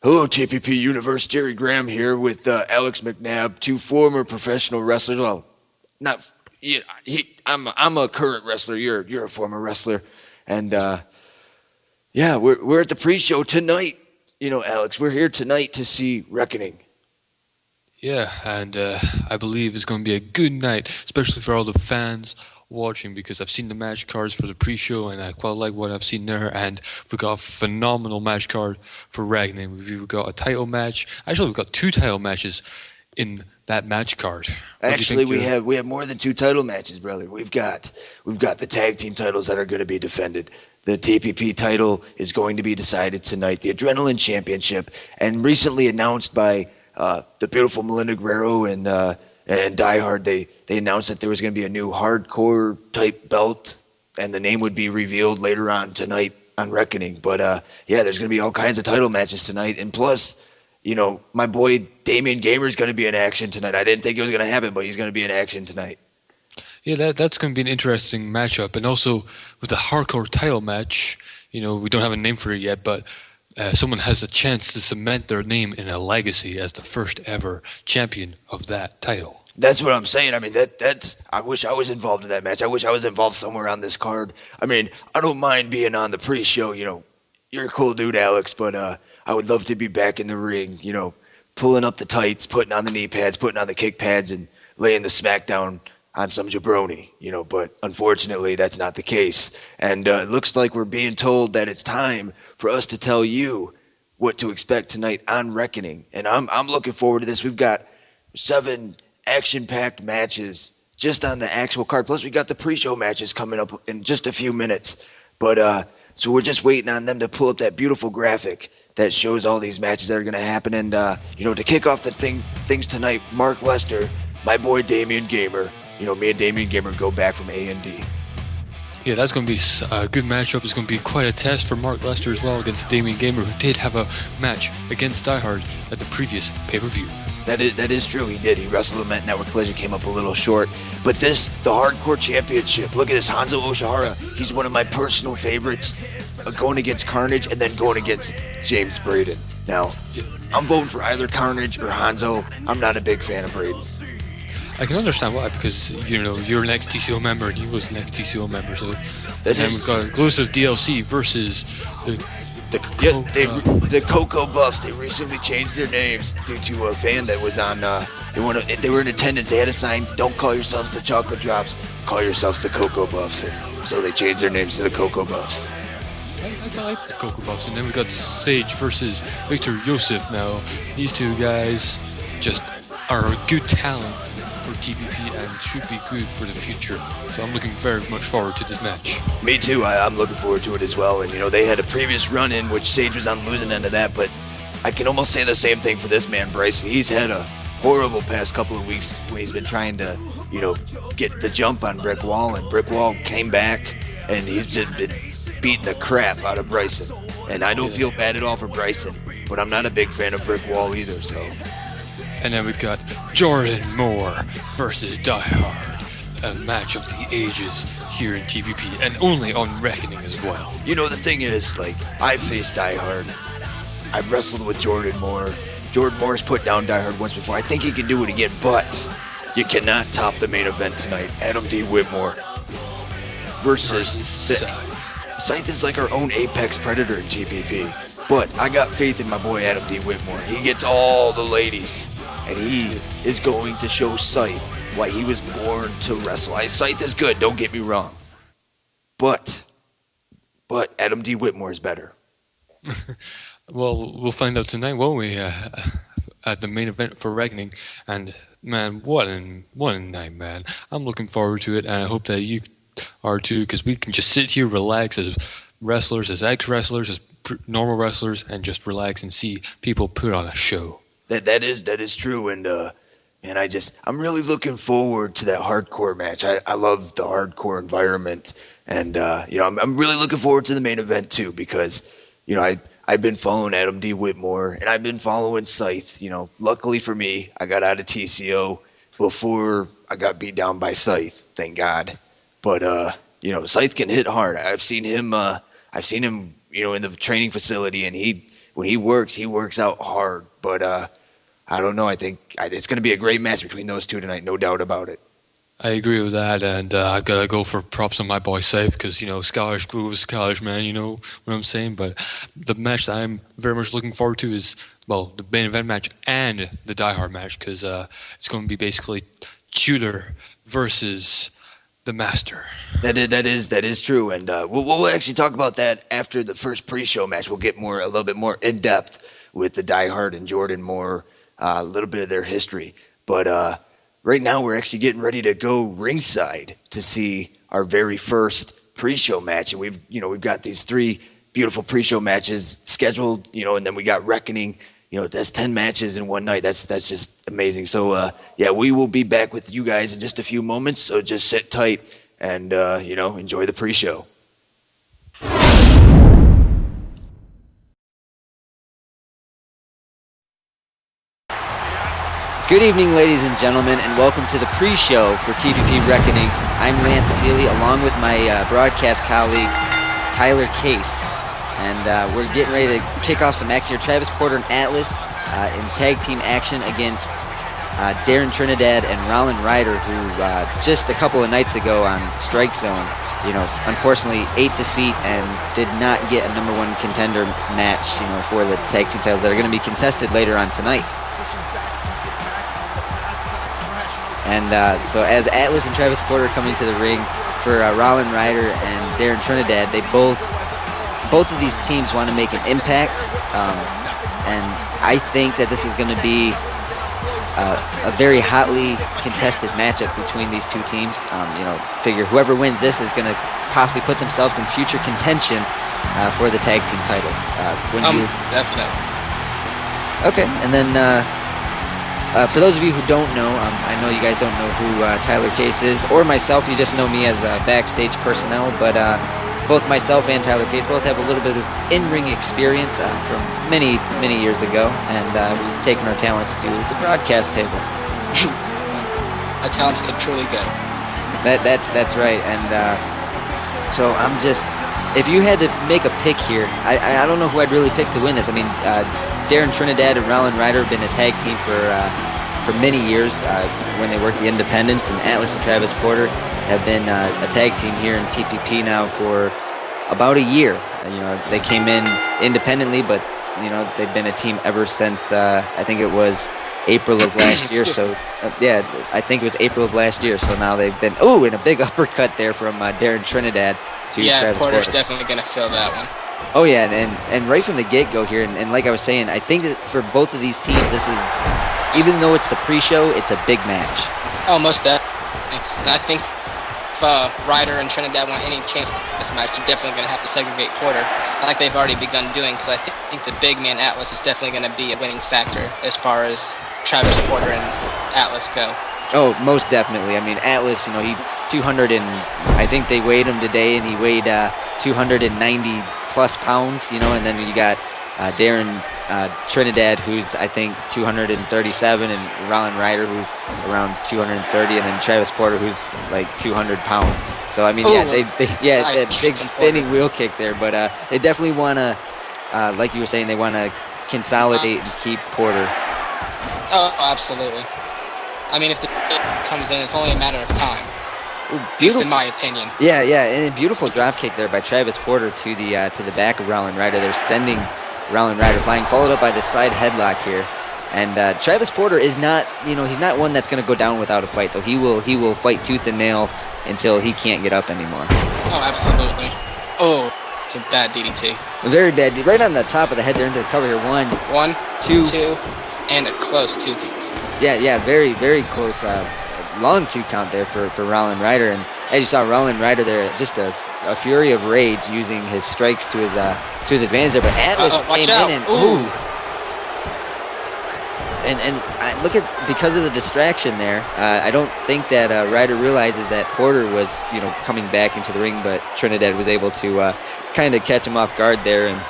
Hello, TPP Universe. Jerry Graham here with Alex McNabb, two former professional wrestlers. Well, not I'm a current wrestler. You're a former wrestler, and yeah, we're at the pre-show tonight. You know, Alex, we're here tonight to see Wreckoning. Yeah, and I believe it's going to be a good night, especially for all the fans watching, because I've seen the match cards for the pre-show and I quite like what I've seen there. And we've got a phenomenal match card for Ragnar. We've got a title match. Actually, we've got two title matches in that match card. What do you Actually, think, we have more than two title matches, brother. We've got the tag team titles that are going to be defended. The TPP title is going to be decided tonight. The Adrenaline Championship, and recently announced by the beautiful Melinda Guerrero and Die Hard, they announced that there was going to be a new hardcore type belt, and the name would be revealed later on tonight on Reckoning. But yeah, there's going to be all kinds of title matches tonight, and plus, you know, my boy Damian Gamer is going to be in action tonight. I didn't think it was going to happen, but he's going to be in action tonight. Yeah, that's going to be an interesting matchup. And also with the hardcore title match, we don't have a name for it yet, but someone has a chance to cement their name in a legacy as the first ever champion of that title. That's what I'm saying. I mean, that's. I wish I was involved in that match. I wish I was involved somewhere on this card. I mean, I don't mind being on the pre-show. You know, you're a cool dude, Alex, but I would love to be back in the ring. You know, pulling up the tights, putting on the knee pads, putting on the kick pads, and laying the smackdown on some jabroni. You know, but unfortunately, that's not the case. And it looks like we're being told that it's time for us to tell you what to expect tonight on Reckoning. And I'm looking forward to this. We've got 7 action-packed matches just on the actual card. Plus, we got the pre-show matches coming up in just a few minutes. But so we're just waiting on them to pull up that beautiful graphic that shows all these matches that are going to happen. And to kick off the things tonight, Mark Lester, my boy Damian Gamer. Me and Damian Gamer go back from A&D. Yeah, that's going to be a good matchup. It's going to be quite a test for Mark Lester as well against Damian Gamer, who did have a match against Die Hard at the previous pay-per-view. That is true. He did. He wrestled him at Network Collision, came up a little short. But the Hardcore Championship, look at this. Hanzo Oshihara, he's one of my personal favorites, going against Carnage and then going against James Braden. Now, I'm voting for either Carnage or Hanzo. I'm not a big fan of Braden. I can understand why, because you're an ex-TCO member and he was an ex-TCO member, so we've got exclusive DLC versus the Cocoa Buffs. They recently changed their names due to a fan that was on. They were in attendance. They had a sign: "Don't call yourselves the Chocolate Drops. Call yourselves the Cocoa Buffs." And so they changed their names to the Cocoa Buffs. I like the Cocoa Buffs. And then we got Sage versus Victor Yosef. Now these two guys just are a good talent for TPP and should be good for the future. So I'm looking very much forward to this match. Me too. I'm looking forward to it as well. And they had a previous run-in which Sage was on the losing end of that, but I can almost say the same thing for this man, Bryson. He's had a horrible past couple of weeks when he's been trying to, get the jump on Brick Wall, and Brick Wall came back and he's just been beating the crap out of Bryson. And I don't feel bad at all for Bryson, but I'm not a big fan of Brick Wall either, so. And then we've got Jordan Moore versus Die Hard, a match of the ages here in TVP, and only on Reckoning as well. The thing is, I've faced Die Hard. I've wrestled with Jordan Moore. Jordan Moore's put down Die Hard once before. I think he can do it again, but you cannot top the main event tonight. Adam D. Whitmore versus Scythe is like our own apex predator in TPP. But I got faith in my boy Adam D. Whitmore. He gets all the ladies. And he is going to show Scythe why he was born to wrestle. Scythe is good, don't get me wrong. But Adam D. Whitmore is better. Well, we'll find out tonight, won't we? At the main event for Reckoning. And man, what a night, man. I'm looking forward to it, and I hope that you are too, because we can just sit here, relax as wrestlers, as ex-wrestlers, as normal wrestlers, and just relax and see people put on a show. That is true, and I'm really looking forward to that hardcore match. I love the hardcore environment, and I'm really looking forward to the main event too, because I've been following Adam D. Whitmore and I've been following Scythe. Luckily for me, I got out of TCO before I got beat down by Scythe, thank God. But Scythe can hit hard. I've seen him in the training facility, and when he works out hard. But I don't know. I think it's going to be a great match between those two tonight, no doubt about it. I agree with that, and I gotta go for props on my boy Safe because Scottish Groove's Scottish, man. You know what I'm saying. But the match that I'm very much looking forward to is the main event match and the Die Hard match because it's going to be basically Tudor versus the Master. That is true, and we'll actually talk about that after the first pre-show match. We'll get a little bit more in depth with the Die Hard and Jordan Moore, a little bit of their history. But right now, we're actually getting ready to go ringside to see our very first pre-show match, and we've got these 3 beautiful pre-show matches scheduled, and then we got Wreckoning. That's 10 matches in one night. That's just amazing. So yeah, we will be back with you guys in just a few moments. So just sit tight and enjoy the pre-show. Good evening, ladies and gentlemen, and welcome to the pre-show for TPP Wreckoning. I'm Lance Seeley, along with my broadcast colleague, Tyler Case. And we're getting ready to kick off some action here. Travis Porter and Atlas in tag team action against Darren Trinidad and Rollin Ryder, who just a couple of nights ago on Strike Zone, unfortunately ate defeat and did not get a number 1 contender match, for the tag team titles that are going to be contested later on tonight. And so as Atlas and Travis Porter come into the ring for Rollin Ryder and Darren Trinidad, they both of these teams want to make an impact, and I think that this is going to be a very hotly contested matchup between these two teams. Figure whoever wins this is going to possibly put themselves in future contention for the tag team titles. Definitely. Okay, and then for those of you who don't know, I know you guys don't know who Tyler Case is, or myself. You just know me as backstage personnel, but both myself and Tyler Case both have a little bit of in-ring experience from many, many years ago, and we've taken our talents to the broadcast table. Our talents could truly go. That's right, and so I'm just, if you had to make a pick here, I don't know who I'd really pick to win this. I mean, Darren Trinidad and Rollin Ryder have been a tag team for many years when they worked the Independents, and Atlas and Travis Porter have been a tag team here in TPP now for about a year. They came in independently, but they've been a team ever since I think it was April of last year. So I think it was April of last year. So now they've been and a big uppercut there from Darren Trinidad to Travis Porter. Porter's definitely going to fill that one. Oh yeah, and right from the get-go here, and like I was saying, I think that for both of these teams, this is, even though it's the pre-show, it's a big match. Oh, most definitely. And I think if Ryder and Trinidad want any chance to this match, they're definitely going to have to segregate Porter, like they've already begun doing, because I think the big man Atlas is definitely going to be a winning factor as far as Travis Porter and Atlas go. Oh, most definitely. I mean, Atlas, he 200 and I think they weighed him today, and he weighed 290 plus pounds, and then you got Darren Trinidad, who's I think 237, and Rollin Ryder, who's around 230, and then Travis Porter, who's like 200 pounds. So I mean, nice that big spinning wheel kick there. But they definitely want to, like you were saying, they want to consolidate and keep Porter. Oh, absolutely. I mean, if the comes in, it's only a matter of time. Ooh, at least in my opinion. Yeah, and a beautiful drop kick there by Travis Porter to the back of Rollin Ryder. They're sending Rollin Ryder flying, followed up by the side headlock here. And Travis Porter is not, he's not one that's going to go down without a fight, though. He will fight tooth and nail until he can't get up anymore. Oh, absolutely. Oh, it's a bad DDT. A very bad, right on the top of the head there into the cover here. One, two, and a close 2 kicks. Yeah, very, very close. Long 2 count there for Rollin Ryder, and as you saw Rollin Ryder there, just a fury of rage, using his strikes to his advantage there. But Atlas came in and and I look at, because of the distraction there, I don't think that Ryder realizes that Porter was coming back into the ring, but Trinidad was able to kind of catch him off guard there and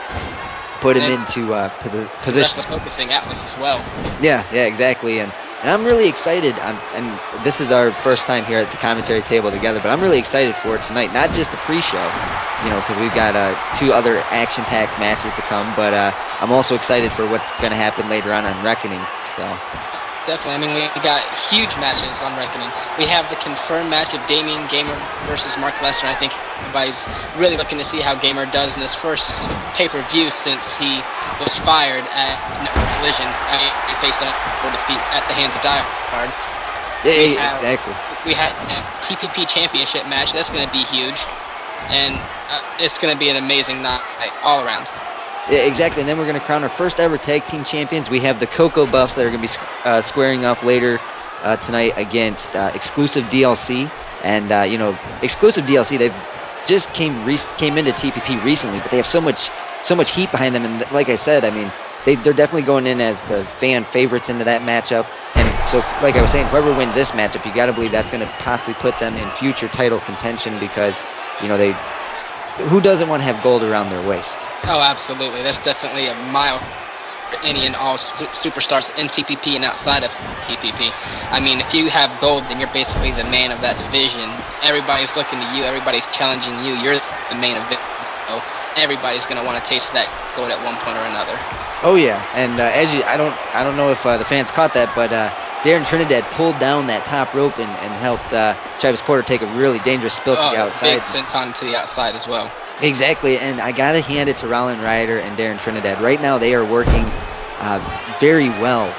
put him into position. Was focusing Atlas as well. Yeah, exactly. And And I'm really excited. And this is our first time here at the commentary table together, but I'm really excited for it tonight. Not just the pre-show, because we've got 2 other action-packed matches to come, but I'm also excited for what's going to happen later on Wreckoning. So. Definitely. I mean, we got huge matches on Reckoning. We have the confirmed match of Damien Gamer versus Mark Lesnar. I think everybody's really looking to see how Gamer does in his first pay-per-view since he was fired at Collision. He faced a defeat at the hands of Die Hard. Exactly. We had a TPP championship match. That's going to be huge. And it's going to be an amazing night all around. Yeah, exactly, and then we're going to crown our first ever tag team champions. We have the Cocoa Buffs that are going to be squaring off later tonight against Exclusive DLC. And, Exclusive DLC, they've just came into TPP recently, but they have so much heat behind them. And like I said, I mean, they're definitely going in as the fan favorites into that matchup. And so, like I was saying, whoever wins this matchup, you got to believe that's going to possibly put them in future title contention because, who doesn't want to have gold around their waist? Oh, absolutely. That's definitely a mile for any and all superstars in TPP and outside of TPP. I mean, if you have gold, then you're basically the man of that division. Everybody's looking to you. Everybody's challenging you. You're the main event. So everybody's going to want to taste that gold at one point or another. Oh yeah, and I don't know if the fans caught that, but Darren Trinidad pulled down that top rope and helped Travis Porter take a really dangerous spill to the outside. Big senton to the outside as well. Exactly, and I gotta hand it to Rollin Ryder and Darren Trinidad. Right now, they are working very well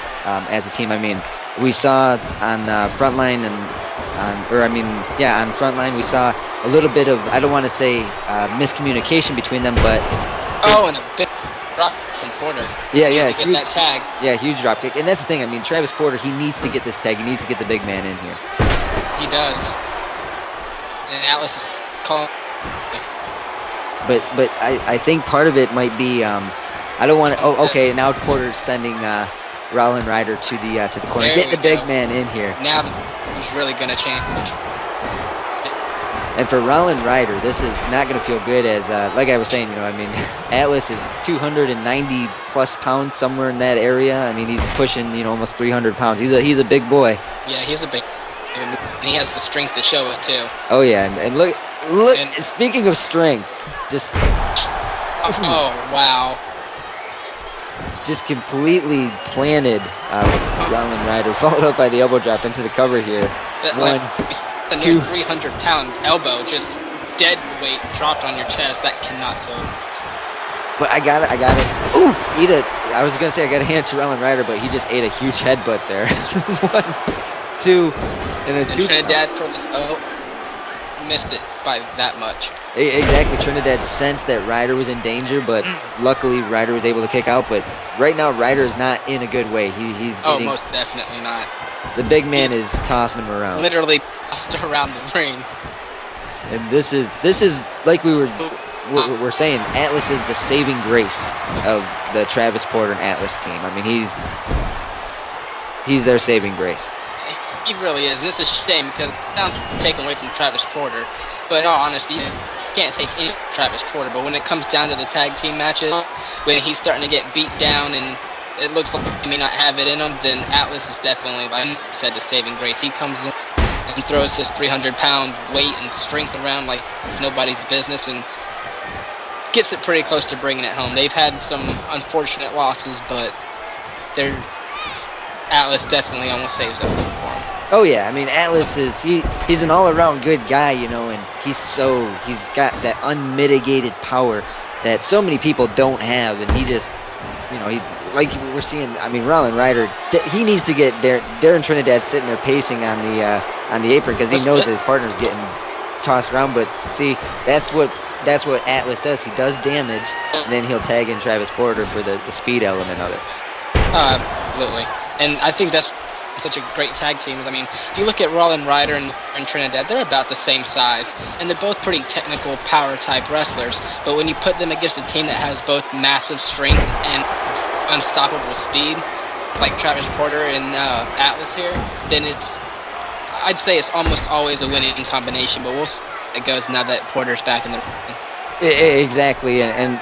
as a team. I mean, we saw on Frontline on Frontline we saw a little bit of, I don't want to say miscommunication between them, but and a big drop from Porter. Yeah, to get that tag. Yeah, huge drop kick, and that's the thing. I mean, Travis Porter, he needs to get this tag. He needs to get the big man in here. He does. And Atlas is calling. But I think part of it might be I don't want to. Oh, okay. Now Porter's sending Rollin Ryder to the corner. Get the big man in here. Now he's really gonna change. And for Rollin Ryder, this is not going to feel good as, like I was saying, Atlas is 290 plus pounds, somewhere in that area. I mean, he's pushing, almost 300 pounds. He's a big boy. Yeah, he's a big, and he has the strength to show it too. Oh yeah, and look. And, speaking of strength, just. Oh wow. Just completely planted Rollin Ryder, followed up by the elbow drop into the cover here. The near 300-pound elbow, just dead weight dropped on your chest. That cannot go. But I got it. Ooh, I was gonna say I got to hand it to Rollin Ryder, but he just ate a huge headbutt there. 1, 2, and a 2. Trinidad missed it by that much. Exactly. Trinidad sensed that Ryder was in danger, but luckily Ryder was able to kick out. But right now Ryder is not in a good way. He's getting, most definitely not. The big man is tossing him around. Literally tossed around the ring. And this is like we're saying, Atlas is the saving grace of the Travis Porter and Atlas team. I mean, he's their saving grace. He really is. It's a shame because it sounds taken away from Travis Porter. But in all honesty, you can't take any Travis Porter. But when it comes down to the tag team matches, when he's starting to get beat down and it looks like he may not have it in him, then Atlas is definitely, like I said, the saving grace. He comes in and throws his 300-pound weight and strength around like it's nobody's business and gets it pretty close to bringing it home. They've had some unfortunate losses, but Atlas definitely almost saves it for him. Oh yeah, I mean Atlas he's an all-around good guy, and he's got that unmitigated power that so many people don't have, and he just, like we're seeing. I mean, Rollin Ryder, he needs to get Darren Trinidad sitting there pacing on the apron because he knows his partner's getting tossed around. But see, that's what Atlas does. He does damage, and then he'll tag in Travis Porter for the speed element of it. Absolutely, and I think that's such a great tag team. I mean, if you look at Rollin Ryder and Trinidad, they're about the same size, and they're both pretty technical power type wrestlers. But when you put them against a team that has both massive strength and unstoppable speed, like Travis Porter and Atlas here, then I'd say it's almost always a winning combination. But we'll see how it goes now that Porter's back in the ring. Exactly, and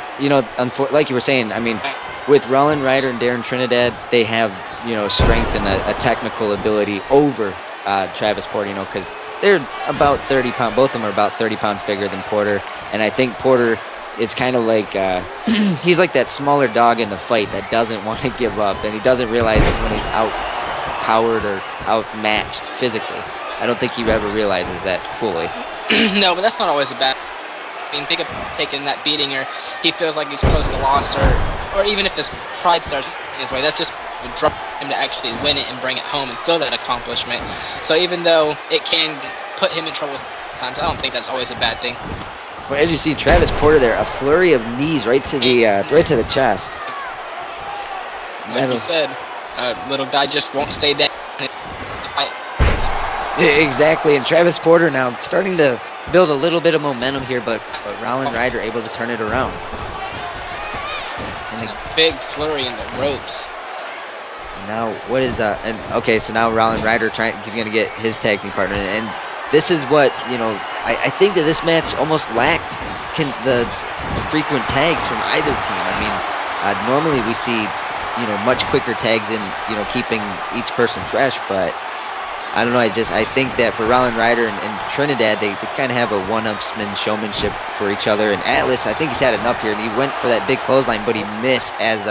like you were saying, I mean, with Rollin Ryder and Darren Trinidad, they have strength and a technical ability over Travis Porter, because they're about 30 pounds. Both of them are about 30 pounds bigger than Porter. And I think Porter is kind of like, he's like that smaller dog in the fight that doesn't want to give up. And he doesn't realize when he's outpowered or outmatched physically. I don't think he ever realizes that fully. No, but that's not always a bad. I mean, think of taking that beating, or he feels like he's close to loss, or even if his pride starts his way, that's just would drop him to actually win it and bring it home and feel that accomplishment. So even though it can put him in trouble sometimes, I don't think that's always a bad thing. Well, as you see, Travis Porter there, a flurry of knees right to the chest. Like you said, little guy just won't stay down. Exactly, and Travis Porter now starting to build a little bit of momentum here, but Rollin Ryder able to turn it around. And a big flurry in the ropes. Now, what is okay, so now Rollin Ryder he's going to get his tag team partner, and this is what, I think that this match almost lacked the frequent tags from either team. I mean, normally we see, much quicker tags in, keeping each person fresh, but I don't know, I think that for Rollin Ryder and Trinidad, they kind of have a one-upsman showmanship for each other, and Atlas, I think he's had enough here, and he went for that big clothesline, but he missed as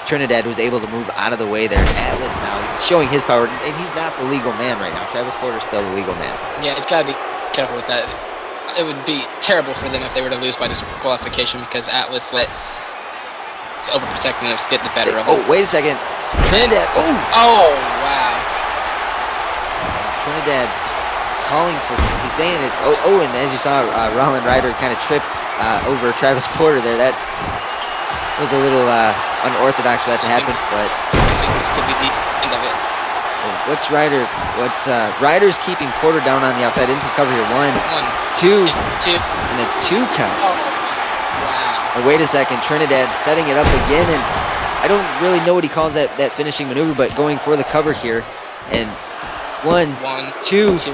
Trinidad was able to move out of the way there. Atlas now showing his power, and he's not the legal man right now. Travis Porter's still the legal man. Yeah, it's got to be careful with that. It would be terrible for them if they were to lose by disqualification, because Atlas let overprotecting us get the better of it. Oh, wait a second. Trinidad. Oh, wow. Trinidad calling for, he's saying it's, and as you saw, Rollin Ryder kind of tripped over Travis Porter there. That was a little unorthodox for that to happen, but I think this could be the end of it. Ryder's keeping Porter down on the outside into the cover here. One, two, and a 2 count. Oh, wow. Wait a second, Trinidad setting it up again, and I don't really know what he calls that finishing maneuver, but going for the cover here, and one, two, 3,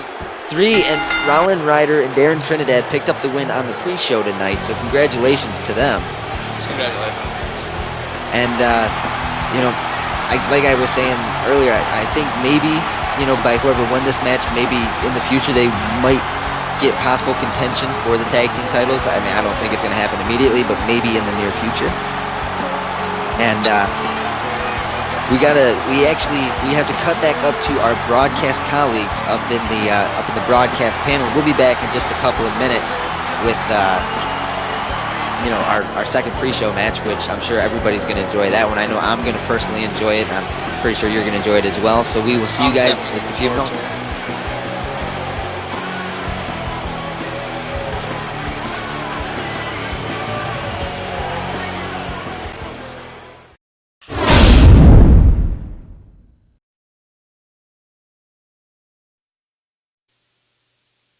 and Rollin Ryder and Darren Trinidad picked up the win on the pre-show tonight, so congratulations to them. Congratulations. And, like I was saying earlier, I think maybe, by whoever won this match, maybe in the future they might get possible contention for the tag team titles. I mean, I don't think it's going to happen immediately, but maybe in the near future. And we have to cut back up to our broadcast colleagues up in the broadcast panel. We'll be back in just a couple of minutes with our second pre-show match, which I'm sure everybody's going to enjoy that one. I know I'm going to personally enjoy it, and I'm pretty sure you're going to enjoy it as well. So we will see you guys in just a few moments.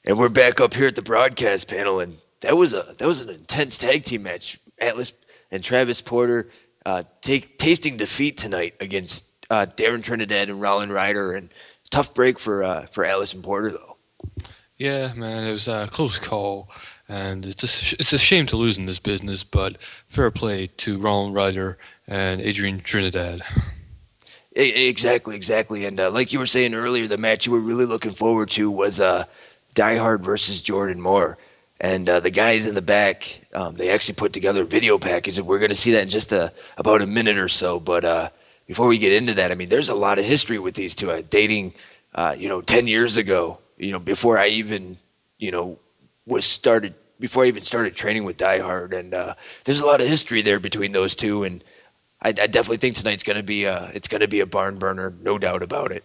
And we're back up here at the broadcast panel, and that was an intense tag team match. Atlas and Travis Porter tasting defeat tonight against Darren Trinidad and Rollin Ryder, and tough break for Atlas and Porter though. Yeah, man, it was a close call, and it's a shame to lose in this business, but fair play to Rollin Ryder and Adrian Trinidad. Exactly, and like you were saying earlier, the match you were really looking forward to was Die Hard versus Jordan Moore. And the guys in the back, they actually put together a video package, and we're going to see that in just about a minute or so. But before we get into that, I mean, there's a lot of history with these two, dating, 10 years ago, before I even, before I even started training with Die Hard. And there's a lot of history there between those two, and I definitely think tonight's going to be a barn burner, no doubt about it.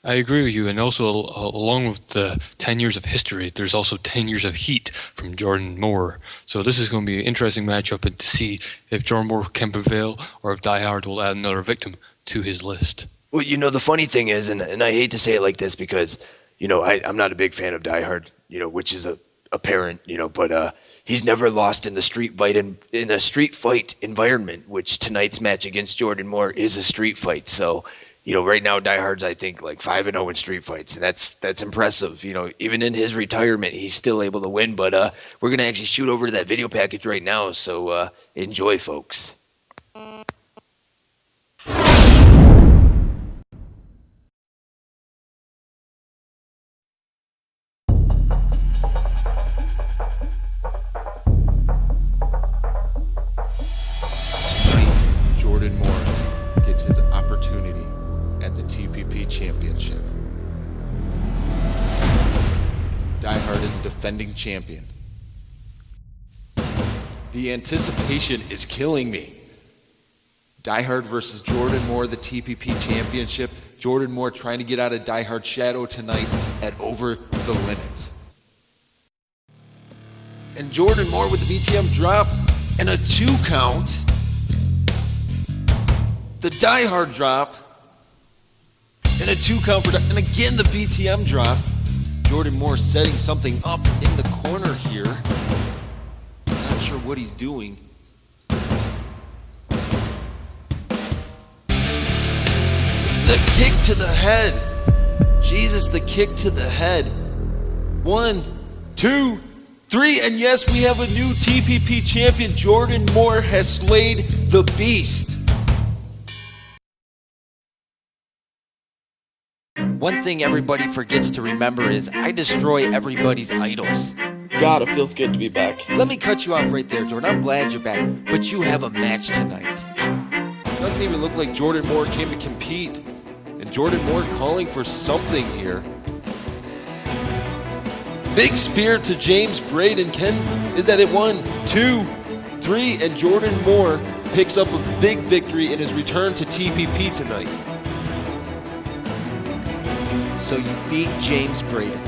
I agree with you, and also along with the 10 years of history, there's also 10 years of heat from Jordan Moore. So this is going to be an interesting matchup, and to see if Jordan Moore can prevail or if Die Hard will add another victim to his list. Well, the funny thing is, and I hate to say it like this because, I'm not a big fan of Die Hard, which is apparent, but he's never lost in the street fight in a street fight environment, which tonight's match against Jordan Moore is a street fight. So, right now Die Hard's, I think, like 5-0 in street fights, and that's impressive. Even in his retirement, he's still able to win. But we're gonna actually shoot over to that video package right now, so enjoy, folks. TPP Championship. Die Hard is the defending champion. The anticipation is killing me. Die Hard versus Jordan Moore, the TPP Championship. Jordan Moore trying to get out of Die Hard's shadow tonight at Over the Limit. And Jordan Moore with the BTM drop and a 2 count. The Die Hard drop and a 2 count for and again the BTM drop. Jordan Moore setting something up in the corner here. Not sure what he's doing. The kick to the head. Jesus, the kick to the head. 1, 2, 3, and yes, we have a new TPP champion. Jordan Moore has slayed the beast. One thing everybody forgets to remember is I destroy everybody's idols. God, it feels good to be back. Let me cut you off right there, Jordan. I'm glad you're back, but you have a match tonight. It doesn't even look like Jordan Moore came to compete. And Jordan Moore calling for something here. Big spear to James Braden. Is that it? 1, 2, 3, and Jordan Moore picks up a big victory in his return to TPP tonight. So you beat James Braden.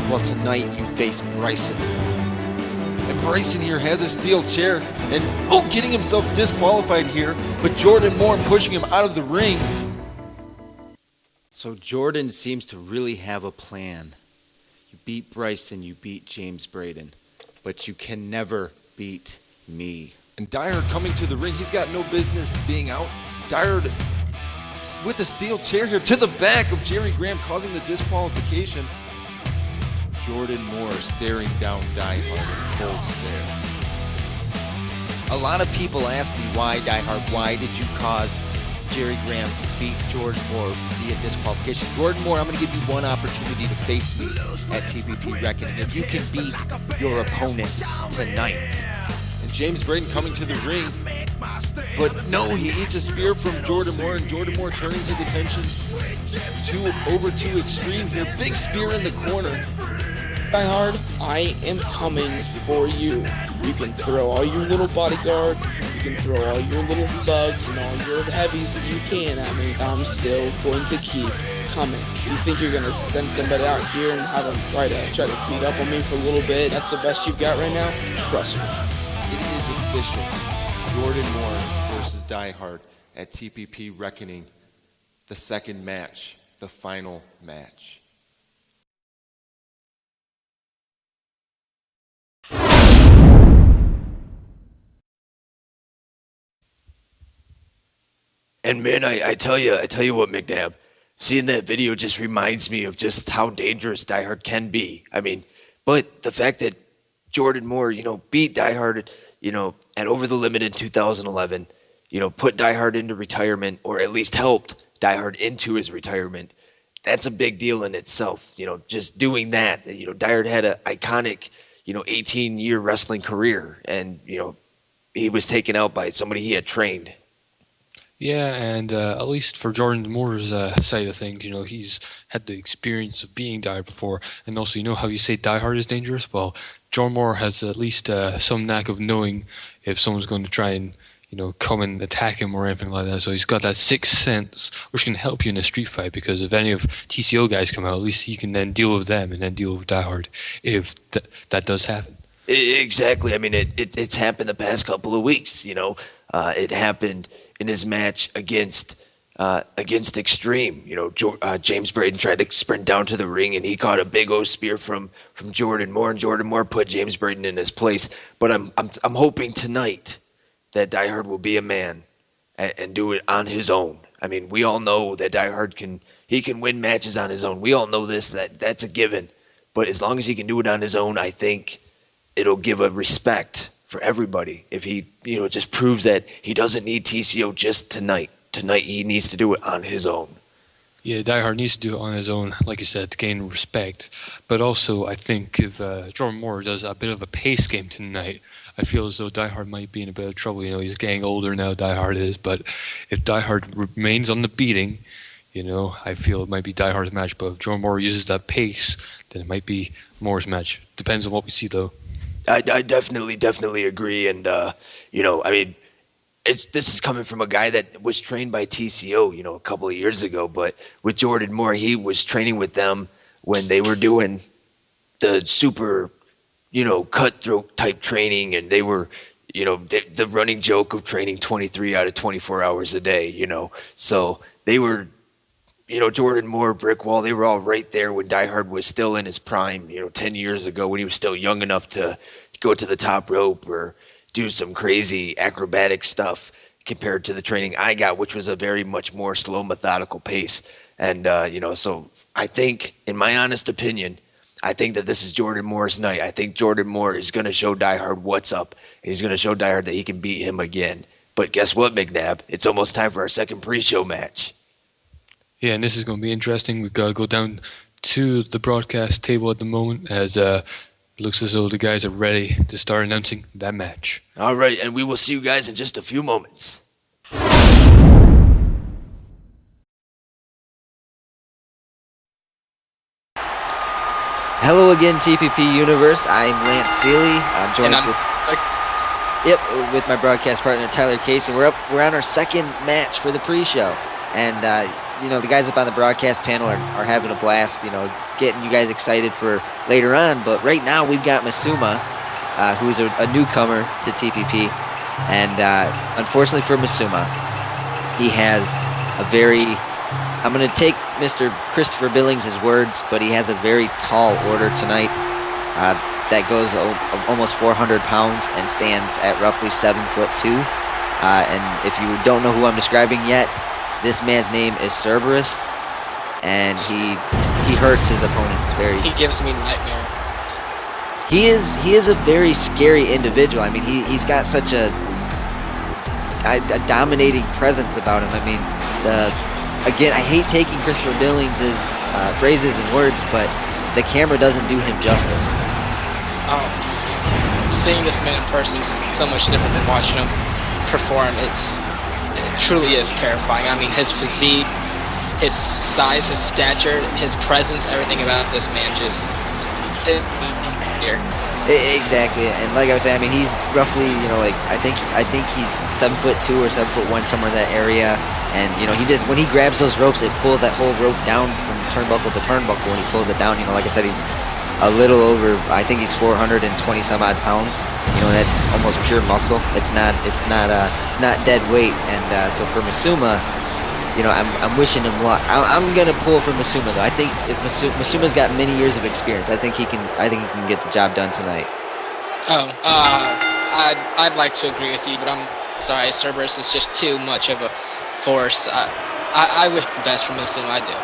Well, tonight you face Bryson. And Bryson here has a steel chair and, getting himself disqualified here, but Jordan Moore pushing him out of the ring. So Jordan seems to really have a plan. You beat Bryson, you beat James Braden, but you can never beat me. And Die Hard coming to the ring, he's got no business being out. Die Hard with a steel chair here to the back of Jerry Graham, causing the disqualification. Jordan Moore staring down Die Hard in a cold stare. A lot of people ask me, why Die Hard? Why did you cause Jerry Graham to beat Jordan Moore via disqualification? Jordan Moore, I'm going to give you one opportunity to face me at TPP Wreckoning. If you can beat your opponent tonight. And James Braden coming to the ring. But no, he eats a spear from Jordan Moore, and Jordan Moore turning his attention over to Extreme here. Big spear in the corner. Die Hard, I am coming for you. You can throw all your little bodyguards, you can throw all your little thugs and all your heavies that you can at me. I'm still going to keep coming. You think you're gonna send somebody out here and have them try to beat up on me for a little bit? That's the best you've got right now? Trust me. It is official. Jordan Moore versus Die Hard at TPP Wreckoning. The second match, the final match. And man, I tell you what, McNabb, seeing that video just reminds me of just how dangerous Die Hard can be. I mean, but the fact that Jordan Moore, beat Die Hard, at Over the Limit in 2011, put Die Hard into retirement, or at least helped Die Hard into his retirement. That's a big deal in itself. Just doing that. Die Hard had an iconic, 18-year wrestling career, and he was taken out by somebody he had trained. Yeah, and at least for Jordan Moore's side of things, he's had the experience of being Die Hard before, and also, how you say Die Hard is dangerous? Well, Jordan Moore has at least some knack of knowing if someone's going to try and, come and attack him or anything like that. So he's got that sixth sense, which can help you in a street fight, because if any of TCO guys come out, at least he can then deal with them and then deal with Die Hard if that does happen. Exactly. I mean, it's happened the past couple of weeks. It happened in his match against Extreme. James Braden tried to sprint down to the ring, and he caught a big O spear from Jordan Moore, and Jordan Moore put James Braden in his place. But I'm hoping tonight that Die Hard will be a man and do it on his own. I mean, we all know that Die Hard can win matches on his own. We all know this. That's a given. But as long as he can do it on his own, I think it'll give a respect for everybody if he, just proves that he doesn't need TCO just tonight. Tonight he needs to do it on his own. Yeah, Die Hard needs to do it on his own, like you said, to gain respect. But also, I think if Jordan Moore does a bit of a pace game tonight, I feel as though Die Hard might be in a bit of trouble. He's getting older now, Die Hard is, but if Die Hard remains on the beating, I feel it might be Die Hard's match. But if Jordan Moore uses that pace, then it might be Moore's match. Depends on what we see, though. I definitely agree, and I mean, this is coming from a guy that was trained by TCO, a couple of years ago. But with Jordan Moore, he was training with them when they were doing the super, cutthroat type training, and they were, the running joke of training 23 out of 24 hours a day, So they were, Jordan Moore, Brick Wall, they were all right there when Die Hard was still in his prime, 10 years ago when he was still young enough to go to the top rope or do some crazy acrobatic stuff compared to the training I got, which was a very much more slow, methodical pace. And, so I think, in my honest opinion, I think that this is Jordan Moore's night. I think Jordan Moore is going to show Die Hard what's up. And he's going to show Die Hard that he can beat him again. But guess what, McNabb? It's almost time for our second pre-show match. Yeah, and this is going to be interesting. We've got to go down to the broadcast table at the moment as looks as though the guys are ready to start announcing that match. All right, and we will see you guys in just a few moments. Hello again, TPP Universe. I'm Lance Seeley. I'm joined with my broadcast partner Tyler Casey. We're on our second match for the pre-show, and the guys up on the broadcast panel are having a blast. Getting you guys excited for later on. But right now we've got Misuma, who's a newcomer to TPP, and unfortunately for Misuma, he has a very I'm going to take Mr. Christopher Billings' words, but he has a very tall order tonight that goes almost 400 pounds and stands at roughly 7'2". And if you don't know who I'm describing yet, this man's name is Cerberus, and he hurts his opponents very. He gives me nightmares. He is a very scary individual. I mean, he's got such a dominating presence about him. I mean, Again, I hate taking Christopher Billings' phrases and words, but the camera doesn't do him justice. Seeing this man in person is so much different than watching him perform. It truly is terrifying. I mean, his physique, his size, his stature, his presence, everything about this man just here. Exactly, and like I was saying, I mean, he's roughly, I think he's 7'2" or 7'1", somewhere in that area. And he just, when he grabs those ropes, it pulls that whole rope down from turnbuckle to turnbuckle. When he pulls it down, like I said, he's a little over. I think he's 420 some odd pounds. And that's almost pure muscle. It's not dead weight. And so for Misuma, I'm wishing him luck. I'm gonna pull for Misuma though. I think if Masuma's got many years of experience, I think he can get the job done tonight. I'd like to agree with you, but I'm sorry, Cerberus is just too much of a force. I wish the best for Misuma, I do.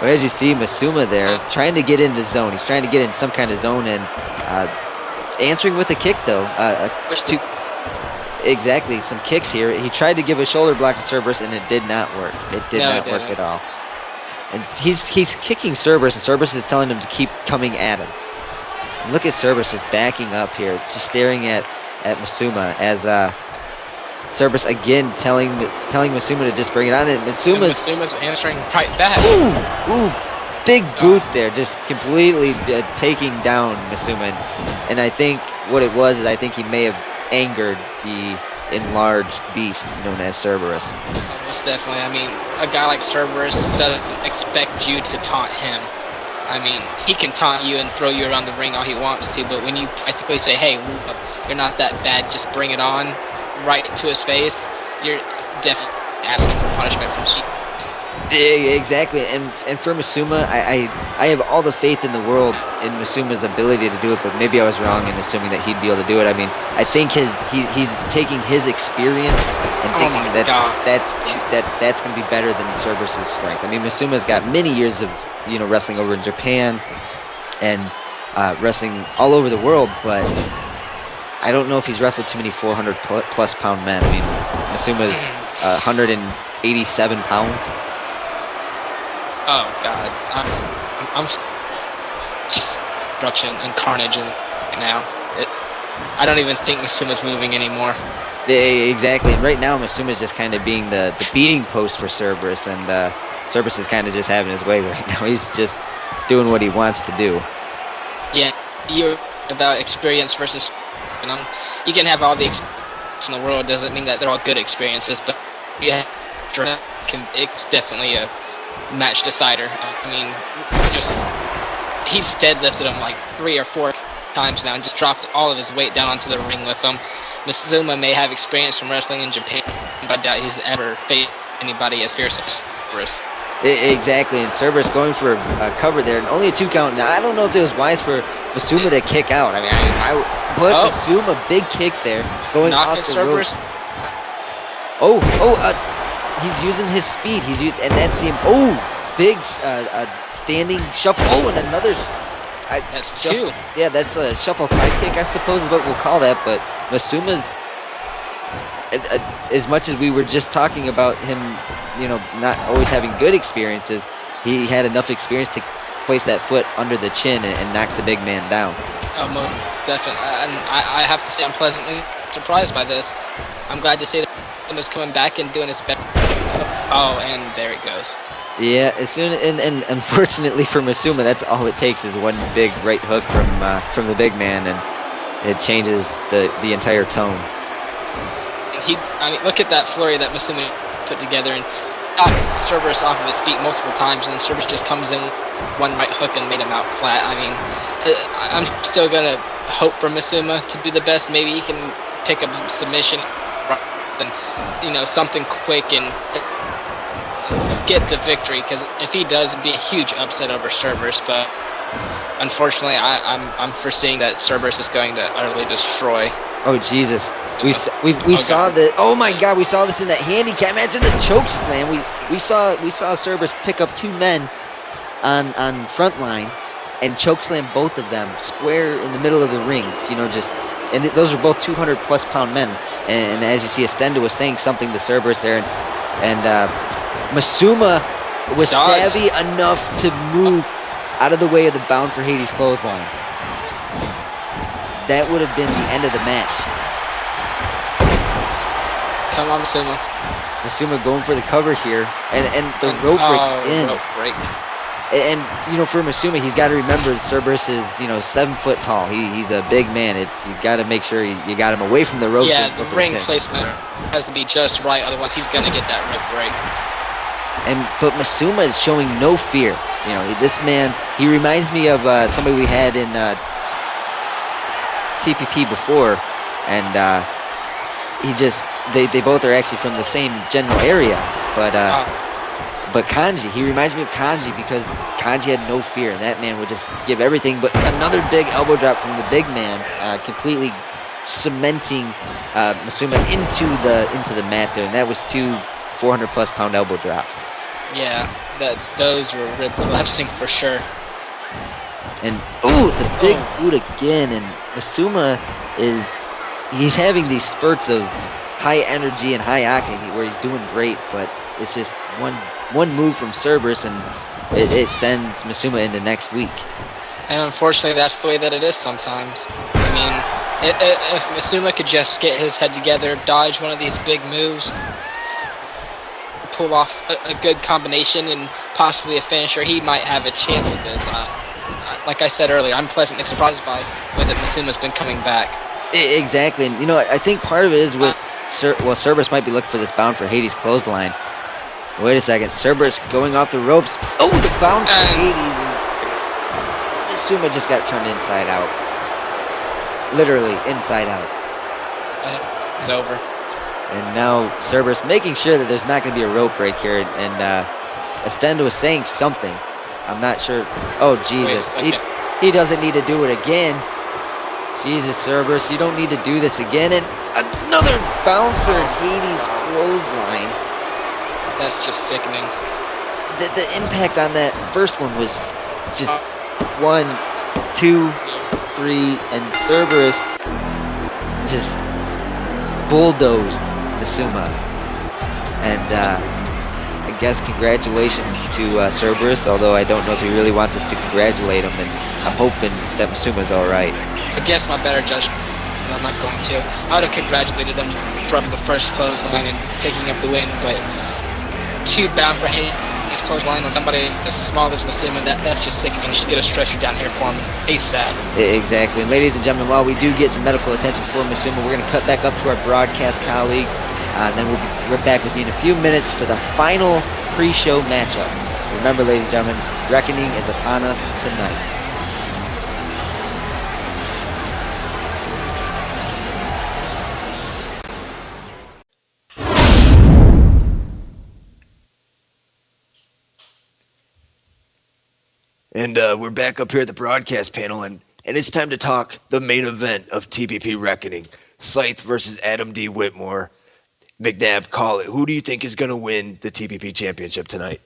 But as you see, Misuma there trying to get into zone. He's trying to get in some kind of zone and answering with a kick though. Exactly, some kicks here. He tried to give a shoulder block to Cerberus, and it did not work. It did not work at all. And he's kicking Cerberus, and Cerberus is telling him to keep coming at him. And look at Cerberus just backing up here. It's just staring at Misuma as Cerberus again telling Misuma to just bring it on. And Masuma's answering right back. Ooh, big boot there, just completely taking down Misuma. And I think what it was is I think he may have angered the enlarged beast known as Cerberus. Most definitely. I mean, a guy like Cerberus doesn't expect you to taunt him. I mean, he can taunt you and throw you around the ring all he wants to, but when you basically say, hey, you're not that bad, just bring it on, right to his face, you're definitely asking for punishment from Sheep. Exactly, and for Misuma, I have all the faith in the world in Masuma's ability to do it, but maybe I was wrong in assuming that he'd be able to do it. I mean, I think he's taking his experience and thinking that's going to be better than Cerberus' strength. I mean, Masuma's got many years of wrestling over in Japan and wrestling all over the world, but I don't know if he's wrestled too many 400 plus pound men. I mean, Masuma's 187 pounds. Oh God, I'm just destruction and carnage right now. I don't even think Masuma's moving anymore. Exactly, and right now Masuma's just kind of being the beating post for Cerberus, and Cerberus is kind of just having his way right now. He's just doing what he wants to do. Yeah, you're about experience versus, and you can have all the experience in the world. Doesn't mean that they're all good experiences, but yeah, it's definitely a match decider. I mean, he's deadlifted him like 3 or 4 times now and just dropped all of his weight down onto the ring with him. Masuma may have experience from wrestling in Japan, but I doubt he's ever faced anybody as fierce as Cerberus. Exactly, and Cerberus going for a cover there, and only a 2 count. Now, I don't know if it was wise for Masuma to kick out. I mean, Masuma, big kick there, going off the Cerberus. He's using his speed. And that's the big standing shuffle. Oh, and another. That's 2. Yeah, that's a shuffle sidekick, I suppose is what we'll call that. But Masuma's, as much as we were just talking about him, not always having good experiences, he had enough experience to place that foot under the chin and knock the big man down. Most definitely. And I have to say I'm pleasantly surprised by this. I'm glad to see that Masuma's coming back and doing his best. Oh, and there it goes. Yeah, and unfortunately for Masuma, that's all it takes is one big right hook from the big man, and it changes the entire tone. Look at that flurry that Masuma put together and knocks Cerberus off of his feet multiple times, and then Cerberus just comes in one right hook and made him out flat. I mean, I'm still gonna hope for Masuma to do the best. Maybe he can pick up a submission and something quick and get the victory, because if he does, it'd be a huge upset over Cerberus. But unfortunately, I'm foreseeing that Cerberus is going to utterly destroy. Oh Jesus, we saw that. Oh my God, we saw this in that handicap match in the choke slam. We saw Cerberus pick up 2 men on Frontline and choke slam both of them square in the middle of the ring. And those are both 200+ pound men. And as you see, Estenda was saying something to Cerberus there, and Masuma was savvy enough to move out of the way of the Bound for Hades clothesline. That would have been the end of the match. Come on, Masuma. Masuma going for the cover here, and the rope break in. Rope break. And for Masuma, he's got to remember Cerberus is 7 foot tall. He's a big man. You got to make sure you got him away from the ropes. Yeah, the ring placement has to be just right, otherwise he's gonna get that rope break. But Masuma is showing no fear. This man, he reminds me of somebody we had in TPP before, and they both are actually from the same general area. But Kanji, he reminds me of Kanji because Kanji had no fear, and that man would just give everything. But another big elbow drop from the big man, completely cementing Masuma into the mat there, and that was 2 400+ pound elbow drops. Yeah, those were rib collapsing for sure. And the big boot again, and Masuma he's having these spurts of high energy and high octane where he's doing great, but it's just one move from Cerberus and it sends Masuma into next week. And unfortunately, that's the way that it is sometimes. I mean, if Masuma could just get his head together, dodge one of these big moves, pull off a good combination and possibly a finisher, he might have a chance at this. Like I said earlier, I'm pleasantly surprised by the way that Masuma's been coming back. Exactly, and I think part of it is with Cerberus might be looking for this Bound for Hades clothesline. Wait a second, Cerberus going off the ropes. Oh, the Bound for Hades, and Masuma just got turned inside out. Literally inside out. It's over. And now Cerberus making sure that there's not going to be a rope break here. And Estenda was saying something. I'm not sure. Oh, Jesus. He doesn't need to do it again. Jesus, Cerberus, you don't need to do this again. And another Bound for Hades clothesline. That's just sickening. The impact on that first one was just 1, 2, 3, and Cerberus just bulldozed Masuma. And I guess congratulations to Cerberus, although I don't know if he really wants us to congratulate him, and I'm hoping that Masuma's alright. Against my better judgment, and I'm not going to. I would have congratulated him from the first clothesline and picking up the win, but too bound for hate. His clothesline on somebody as small as Masima, that's just sickening. You should get a stretcher down here for him ASAP. Exactly. And ladies and gentlemen, while we do get some medical attention for Masuma, we're going to cut back up to our broadcast colleagues. And then we'll be right back with you in a few minutes for the final pre-show matchup. Remember, ladies and gentlemen, Wreckoning is upon us tonight. And we're back up here at the broadcast panel, and it's time to talk the main event of TPP Reckoning. Scythe versus Adam D. Whitmore. McNabb, call it. Who do you think is going to win the TPP championship tonight?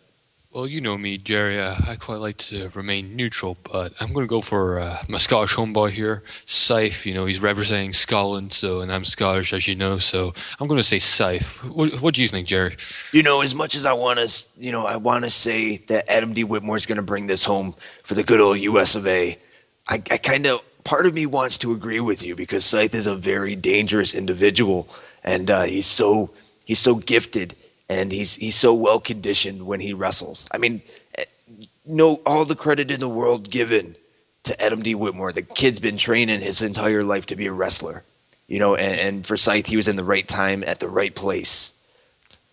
Well, you know me, Jerry. I quite like to remain neutral, but I'm going to go for my Scottish homeboy here, Scythe. You know, he's representing Scotland, and I'm Scottish, as you know, so I'm going to say Scythe. What do you think, Jerry? You know, as much as I want to, I want to say that Adam D. Whitmore is going to bring this home for the good old US of A. I kind of, part of me wants to agree with you because Scythe is a very dangerous individual, and he's so gifted. And he's so well conditioned when he wrestles. I mean, all the credit in the world given to Adam D. Whitmore. The kid's been training his entire life to be a wrestler. And for Scythe, he was in the right time at the right place.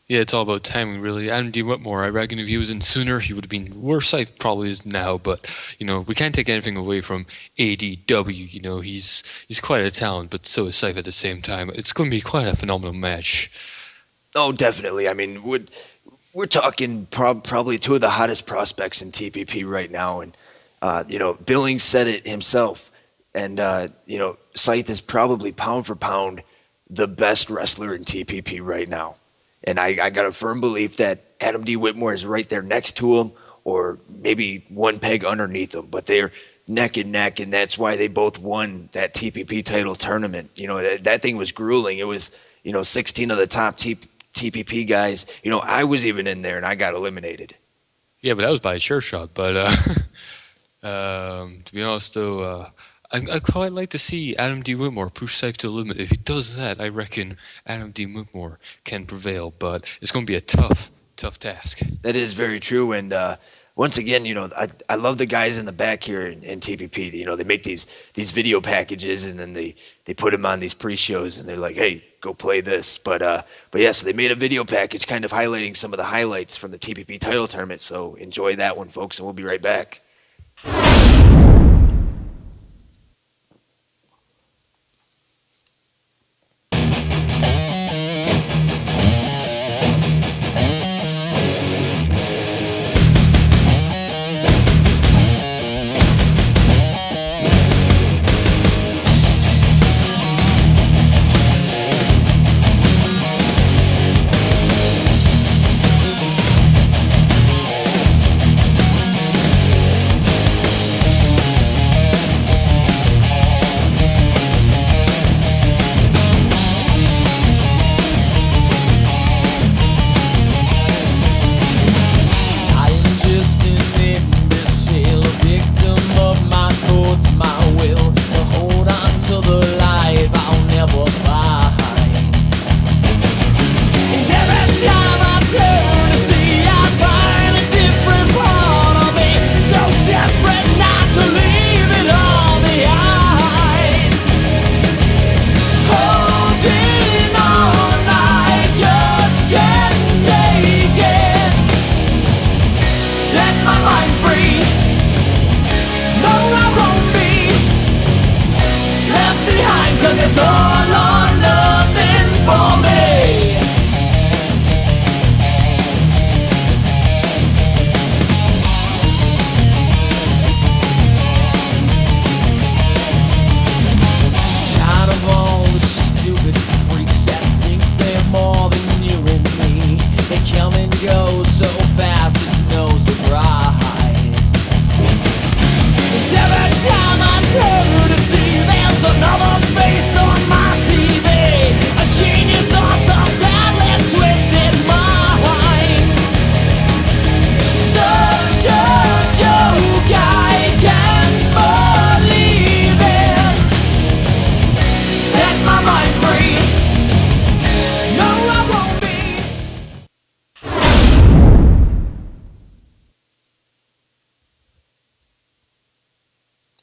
Yeah, it's all about timing, really. Adam D. Whitmore, I reckon if he was in sooner, he would have been where Scythe probably is now. But, we can't take anything away from ADW. He's quite a talent, but so is Scythe at the same time. It's going to be quite a phenomenal match. Oh, definitely. I mean, we're talking probably two of the hottest prospects in TPP right now. And, Billings said it himself. And, Scythe is probably pound for pound the best wrestler in TPP right now. And I got a firm belief that Adam D. Whitmore is right there next to him or maybe one peg underneath him. But they're neck and neck, and that's why they both won that TPP title tournament. That thing was grueling. It was, 16 of the top TPP guys. I was even in there, and I got eliminated. Yeah, but that was by a sure shot. But to be honest, though, I quite like to see Adam D. Whitmore push Scythe to the limit. If he does that, I reckon Adam D. Whitmore can prevail. But it's going to be a tough task. That is very true. And once again, I love the guys in the back here in TPP. They make these video packages, and then they put them on these pre-shows, and they're like, hey, go play this. But yeah, so they made a video package kind of highlighting some of the highlights from the TPP title tournament. So enjoy that one, folks, and we'll be right back.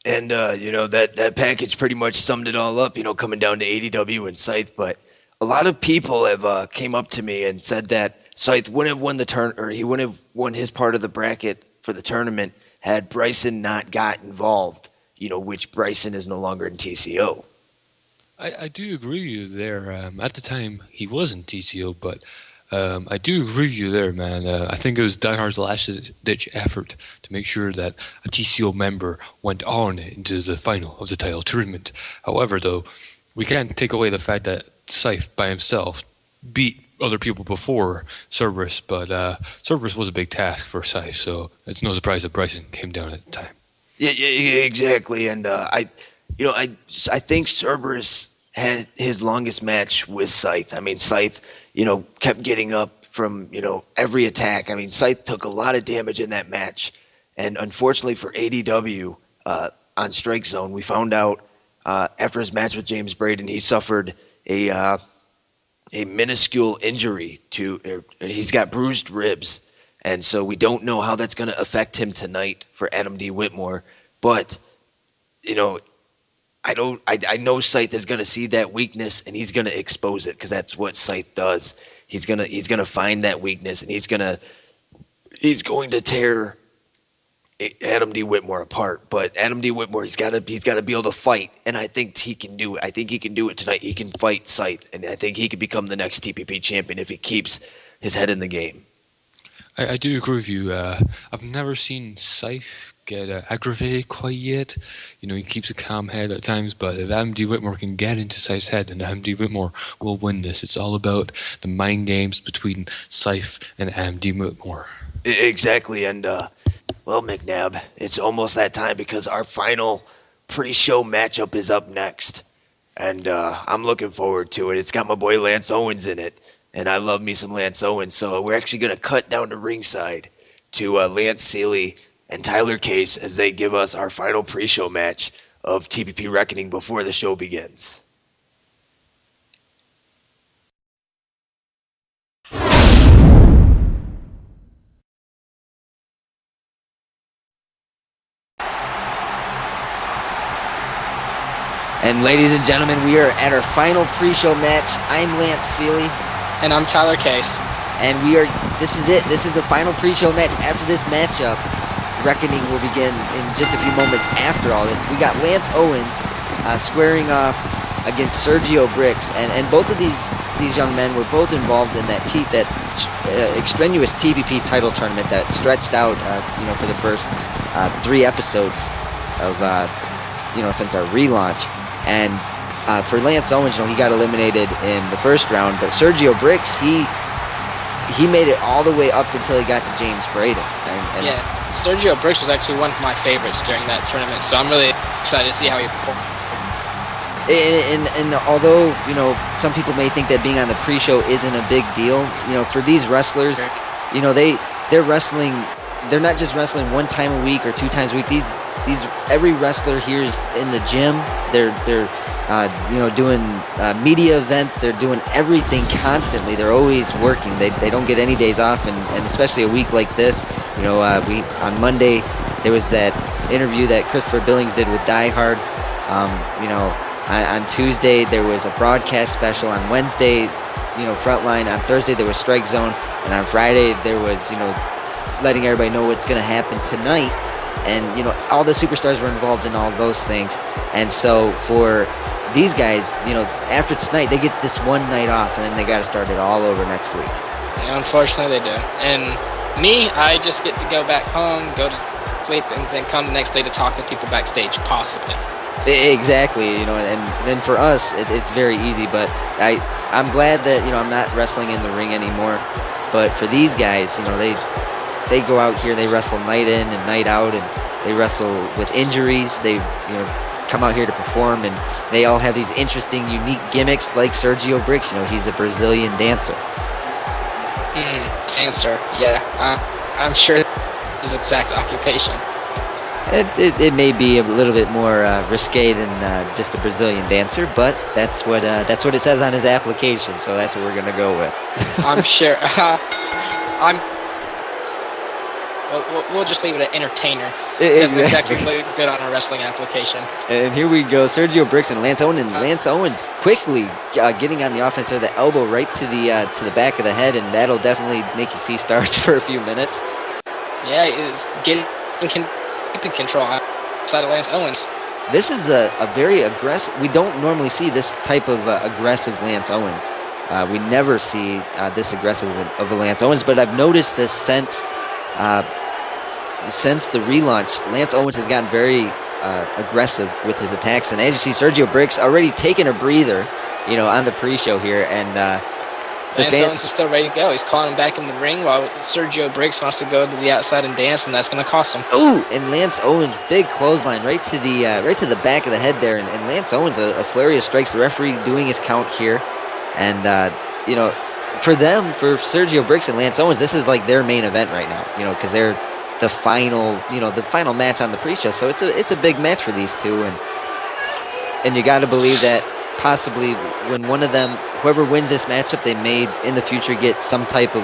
And that package pretty much summed it all up. Coming down to ADW and Scythe, but a lot of people have came up to me and said that Scythe wouldn't have won the turn, or he wouldn't have won his part of the bracket for the tournament had Bryson not got involved. Which Bryson is no longer in TCO. I do agree with you there. At the time, he was in TCO, but I do agree with you there, man. I think it was Die Hard's last-ditch effort to make sure that a TCO member went on into the final of the title tournament. However, though, we can't take away the fact that Scythe by himself beat other people before Cerberus, but Cerberus was a big task for Scythe, so it's no surprise that Bryson came down at the time. Yeah, exactly. And I think Cerberus had his longest match with Scythe. I mean, Scythe, kept getting up from, every attack. I mean, Scythe took a lot of damage in that match. And unfortunately for ADW on Strike Zone, we found out after his match with James Braden, he suffered a minuscule injury he's got bruised ribs. And so we don't know how that's going to affect him tonight for Adam D. Whitmore. But, I know Scythe is going to see that weakness and he's going to expose it because that's what Scythe does. He's going to find that weakness and he's going to tear Adam D. Whitmore apart. But Adam D. Whitmore, he's got to be able to fight, and I think he can do it. I think he can do it tonight. He can fight Scythe, and I think he could become the next TPP champion if he keeps his head in the game. I do agree with you. I've never seen Scythe get aggravated quite yet. He keeps a calm head at times, but if Adam D. Whitmore can get into Scythe's head, then Adam D. Whitmore will win this. It's all about the mind games between Scythe and Adam D. Whitmore. Exactly, and well, McNabb, it's almost that time because our final pre-show matchup is up next, and I'm looking forward to it. It's got my boy Lance Owens in it. And I love me some Lance Owens, so we're actually going to cut down to ringside to Lance Seeley and Tyler Case as they give us our final pre-show match of TPP Wreckoning before the show begins. And ladies and gentlemen, we are at our final pre-show match. I'm Lance Seeley. And I'm Tyler Case. And this is it. This is the final pre-show match. After this matchup, Wreckoning will begin in just a few moments after all this. We got Lance Owens squaring off against Sergio Bricks. And both of these young men were both involved in that extraneous TPP title tournament that stretched out, for the first 3 episodes of, since our relaunch. And for Lance Owens, he got eliminated in the first round, but Sergio Bricks, he made it all the way up until he got to James Braden. And yeah, Sergio Bricks was actually one of my favorites during that tournament, so I'm really excited to see how he performed. And although, some people may think that being on the pre-show isn't a big deal, for these wrestlers, they're wrestling, they're not just wrestling 1 time a week or 2 times a week. These every wrestler here is in the gym. They're doing media events. They're doing everything constantly. They're always working. They don't get any days off, and especially a week like this. On Monday there was that interview that Christopher Billings did with Die Hard. On Tuesday there was a broadcast special. On Wednesday, Frontline. On Thursday there was Strike Zone, and on Friday there was letting everybody know what's going to happen tonight. And, all the superstars were involved in all those things. And so for these guys, after tonight, they get this one night off, and then they got to start it all over next week. Yeah, unfortunately, they do. And me, I just get to go back home, go to sleep, and then come the next day to talk to people backstage, possibly. Exactly, and then for us, it's very easy. But I'm glad that, I'm not wrestling in the ring anymore. But for these guys, they go out here, they wrestle night in and night out, and they wrestle with injuries. They, come out here to perform, and they all have these interesting, unique gimmicks like Sergio Bricks. He's a Brazilian dancer. Dancer, yeah. I'm sure his exact occupation. It may be a little bit more risque than just a Brazilian dancer, but that's what it says on his application, so that's what we're gonna go with. I'm sure. We'll just leave it at entertainer. Doesn't Exactly. exactly look good on a wrestling application. And here we go, Sergio Bricks and Lance Owens. And Lance Owens quickly getting on the offense there, the elbow right to the back of the head, and that'll definitely make you see stars for a few minutes. Yeah, he's keeping control outside of Lance Owens. This is a very aggressive. We don't normally see this type of aggressive Lance Owens. We never see this aggressive of a Lance Owens, but I've noticed this since the relaunch. Lance Owens has gotten very aggressive with his attacks, and as you see, Sergio Bricks already taking a breather, on the pre-show here, and Lance Owens is still ready to go. He's calling him back in the ring while Sergio Bricks wants to go to the outside and dance, and that's going to cost him. Ooh, and Lance Owens, big clothesline right to the back of the head there, and Lance Owens a flurry of strikes. The referee's doing his count here, and for Sergio Bricks and Lance Owens, this is like their main event right now, because they're the final match on the pre-show. So it's a big match for these two, and you got to believe that possibly when one of them, whoever wins this matchup, they may in the future get some type of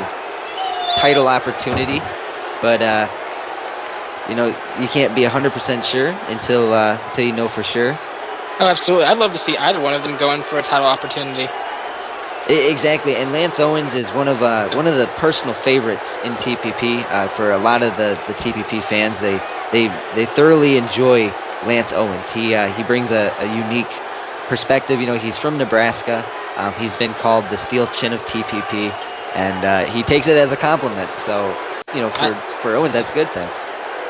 title opportunity. But you can't be 100% sure until you know for sure. Oh, absolutely. I'd love to see either one of them going for a title opportunity. Exactly, and Lance Owens is one of the personal favorites in TPP. For a lot of the TPP fans, they thoroughly enjoy Lance Owens. He brings a unique perspective. He's from Nebraska. He's been called the steel chin of TPP, and he takes it as a compliment. So, for Owens, that's a good thing.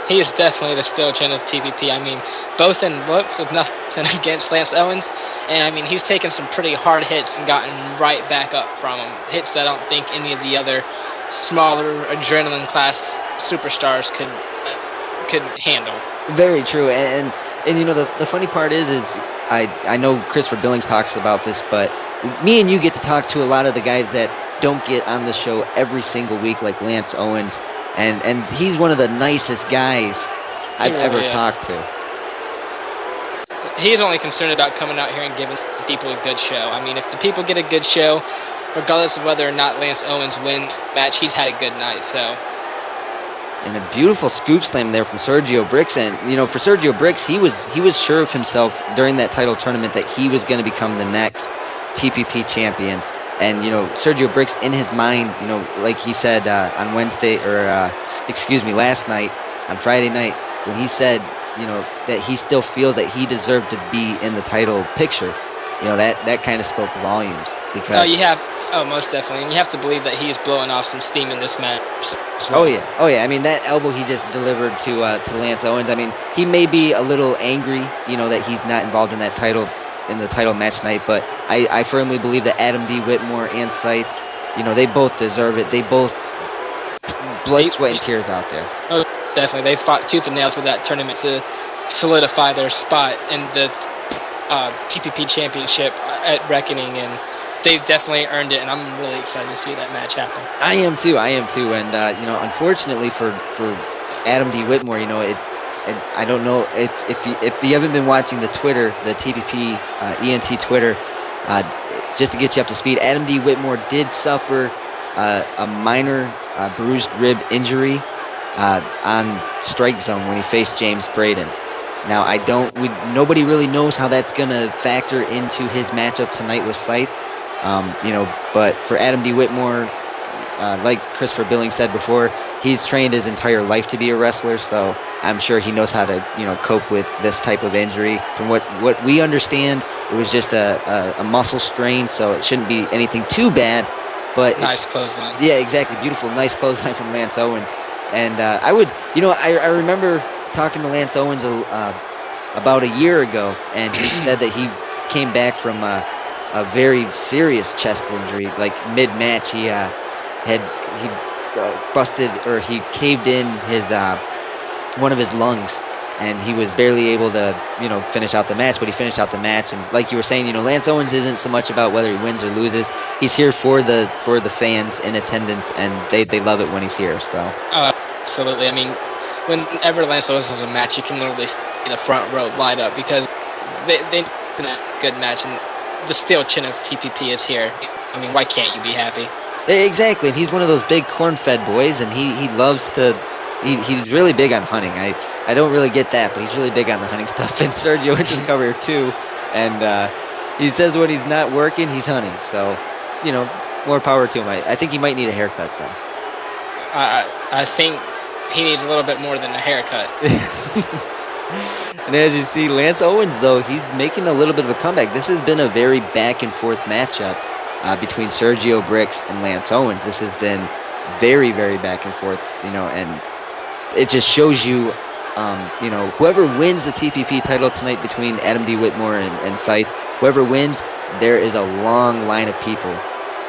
He is definitely the steel chin of TPP. I mean, both in looks with nothing against Lance Owens. And, I mean, he's taken some pretty hard hits and gotten right back up from them. Hits that I don't think any of the other smaller adrenaline class superstars could handle. Very true. And the funny part is I know Christopher Billings talks about this, but me and you get to talk to a lot of the guys that don't get on the show every single week, like Lance Owens. And he's one of the nicest guys I've ever talked to. He's only concerned about coming out here and giving the people a good show. I mean, if the people get a good show, regardless of whether or not Lance Owens wins the match, he's had a good night. So. And a beautiful scoop slam there from Sergio Bricks. And, for Sergio Bricks, he was sure of himself during that title tournament that he was going to become the next TPP champion. And, Sergio Bricks, in his mind, like he said on Wednesday, last night, on Friday night, when he said, that he still feels that he deserved to be in the title picture, that kind of spoke volumes. Because most definitely. And you have to believe that he's blowing off some steam in this match. Oh yeah. I mean, that elbow he just delivered to Lance Owens. I mean, he may be a little angry, that he's not involved in the title match tonight, but I firmly believe that Adam D. Whitmore and Scythe, they both deserve it. They both blood, sweat, and tears out there. Oh, definitely. They fought tooth and nail for that tournament to solidify their spot in the TPP championship at Wreckoning, and they've definitely earned it, and I'm really excited to see that match happen. I am too, and unfortunately for Adam D. Whitmore, I don't know if you haven't been watching the Twitter, the TPP ENT Twitter, just to get you up to speed. Adam D. Whitmore did suffer a minor bruised rib injury on Strike Zone when he faced James Braden. Now nobody really knows how that's gonna factor into his matchup tonight with Scythe. But for Adam D. Whitmore, like Christopher Billings said before, he's trained his entire life to be a wrestler, so I'm sure he knows how to, cope with this type of injury. From what we understand, it was just a muscle strain, so it shouldn't be anything too bad. But nice clothesline. Yeah, exactly. Beautiful, nice clothesline from Lance Owens. And I remember talking to Lance Owens about a year ago, and he said that he came back from a very serious chest injury. Like mid-match, he busted, or he caved in his one of his lungs, and he was barely able to finish out the match. But he finished out the match, and like you were saying, Lance Owens isn't so much about whether he wins or loses. He's here for the fans in attendance, and they love it when he's here. So. Oh, absolutely. I mean, whenever Lance Owens has a match, you can literally see the front row light up because they been a good match, and the steel chin of TPP is here. I mean, why can't you be happy? Exactly, and he's one of those big corn-fed boys, and he loves to he's really big on hunting. I don't really get that, but he's really big on the hunting stuff. And Sergio went to the cover here too, and he says when he's not working, he's hunting. So, more power to him. I think he might need a haircut though. I think he needs a little bit more than a haircut. And as you see, Lance Owens, though, he's making a little bit of a comeback. This has been a very back-and-forth matchup between Sergio Bricks and Lance Owens. This has been very, very back-and-forth, and it just shows you, whoever wins the TPP title tonight between Adam D. Whitmore and Scythe, whoever wins, there is a long line of people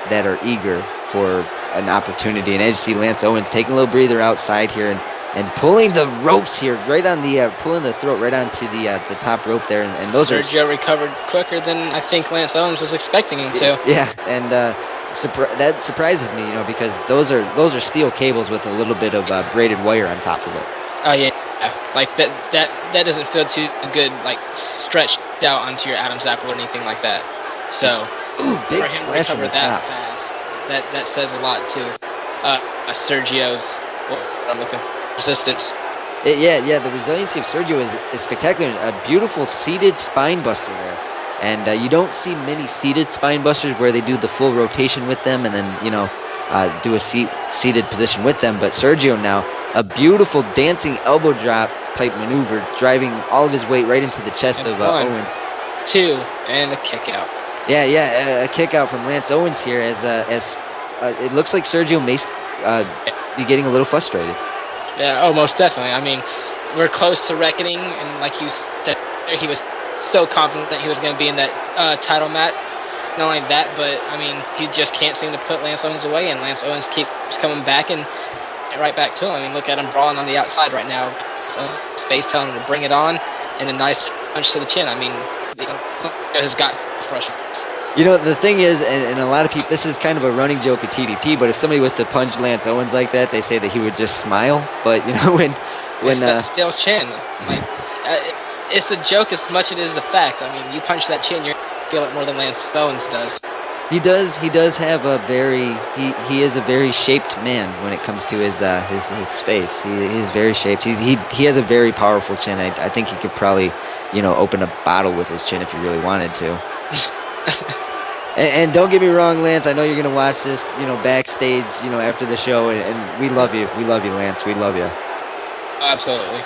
that are eager for an opportunity. And as you see, Lance Owens taking a little breather outside here and pulling the ropes here, right on the pulling the throat right onto the top rope there, and those Sergio recovered quicker than I think Lance Owens was expecting him to. Yeah, and that surprises me, because those are steel cables with a little bit of braided wire on top of it. Oh yeah, like that doesn't feel too good, like stretched out onto your Adam's apple or anything like that. So big for him to splash from recover the that top. fast, that says a lot to Sergio's. What I'm looking for. Resistance. The resiliency of Sergio is spectacular. A beautiful seated spine buster there. And you don't see many seated spine busters where they do the full rotation with them and then, do a seated position with them. But Sergio now, a beautiful dancing elbow drop type maneuver, driving all of his weight right into the chest of Owens. 2, and a kick out. A kick out from Lance Owens here as it looks like Sergio may be getting a little frustrated. Yeah, most definitely. I mean, we're close to Wreckoning, and like you said, he was so confident that he was going to be in that title match. Not only that, but, I mean, he just can't seem to put Lance Owens away, and Lance Owens keeps coming back and right back to him. I mean, look at him brawling on the outside right now. So, Space telling him to bring it on, and a nice punch to the chin. I mean, has got fresh. The thing is, and a lot of people, this is kind of a running joke at TDP, but if somebody was to punch Lance Owens like that, they say that he would just smile. But, when it's that steel chin. Like, it's a joke as much as it is a fact. I mean, you punch that chin, you feel it more than Lance Owens does. He does have a very, he is a very shaped man when it comes to his face. He is very shaped. He has a very powerful chin. I think he could probably, open a bottle with his chin if he really wanted to. And don't get me wrong, Lance. I know you're gonna watch this, backstage, after the show, and we love you. We love you, Lance. We love you. Absolutely.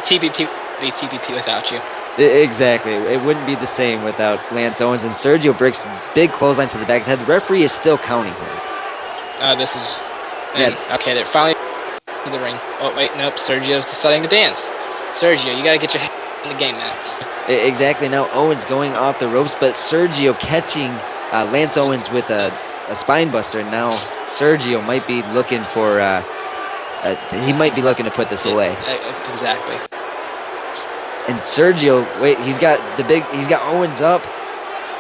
TPP would be TPP without you. Exactly. It wouldn't be the same without Lance Owens and Sergio Bricks. Big clothesline to the back of the head. The referee is still counting here. This is. Okay, they're finally in the ring. Oh wait, nope. Sergio's deciding to dance. Sergio, you gotta get your head in the game, man. Exactly. Now Owens going off the ropes, but Sergio catching Lance Owens with a spine buster. Now Sergio might be looking for he might be looking to put this away. Exactly. And Sergio, he's got Owens up,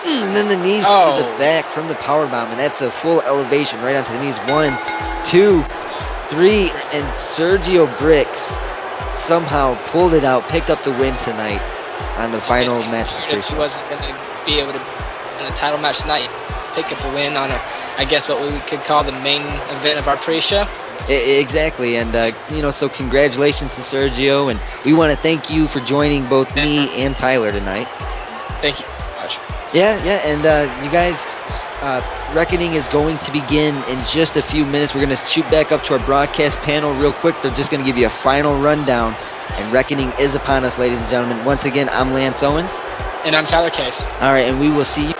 and then the knees to the back from the powerbomb, and that's a full elevation right onto the knees. 1, 2, 3, and Sergio Bricks somehow pulled it out, picked up the win tonight on the final match. If he wasn't going to be able to in the title match tonight, pick up a win on I guess what we could call the main event of our pre-show. Exactly, and so congratulations to Sergio, and we want to thank you for joining both me and Tyler tonight. Thank you very much. Yeah, and you guys, Wreckoning is going to begin in just a few minutes. We're going to shoot back up to our broadcast panel real quick. They're just going to give you a final rundown, and Wreckoning is upon us, ladies and gentlemen. Once again, I'm Lance Owens. And I'm Tyler Case. All right, and we will see you.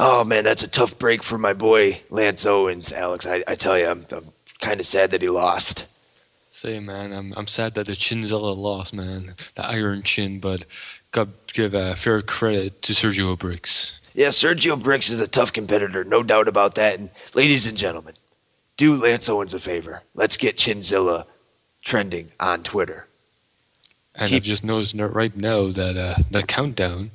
Oh man, that's a tough break for my boy Lance Owens, Alex. I tell you, I'm kind of sad that he lost. Say, man, I'm sad that the Chinzilla lost, man. The Iron Chin, but got to give fair credit to Sergio Bricks. Yeah, Sergio Bricks is a tough competitor, no doubt about that. And ladies and gentlemen, do Lance Owens a favor. Let's get Chinzilla trending on Twitter. And I've just noticed right now that the countdown.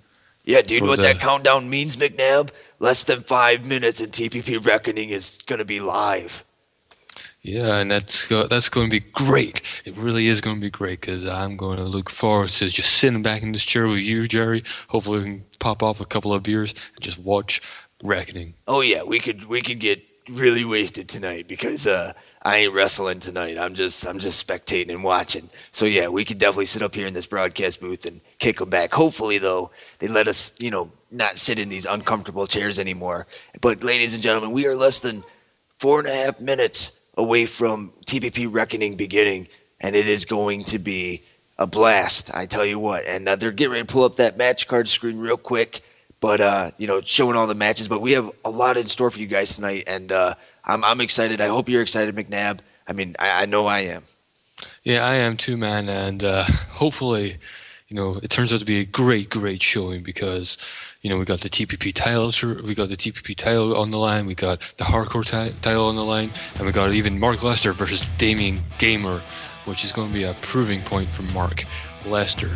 Yeah, do you know what that countdown means, McNabb? less than 5 minutes, and TPP Reckoning is gonna be live. Yeah, and that's going to be great. It really is going to be great because I'm going to look forward to just sitting back in this chair with you, Jerry. Hopefully, we can pop off a couple of beers and just watch Reckoning. Oh yeah, we could get really wasted tonight because I ain't wrestling tonight. I'm just spectating and watching. So yeah, we could definitely sit up here in this broadcast booth and kick them back. Hopefully though, they let us, not sit in these uncomfortable chairs anymore. But ladies and gentlemen, we are less than 4.5 minutes away from TPP Reckoning beginning, and it is going to be a blast. I tell you what. And they're getting ready to pull up that match card screen real quick. But showing all the matches. But we have a lot in store for you guys tonight, and I'm excited. I hope you're excited, McNabb. I mean, I know I am. Yeah, I am too, man. And hopefully, it turns out to be a great, great showing because, we got the TPP title, on the line, we got the hardcore title on the line, and we got even Mark Lester versus Damien Gamer, which is going to be a proving point for Mark Lester.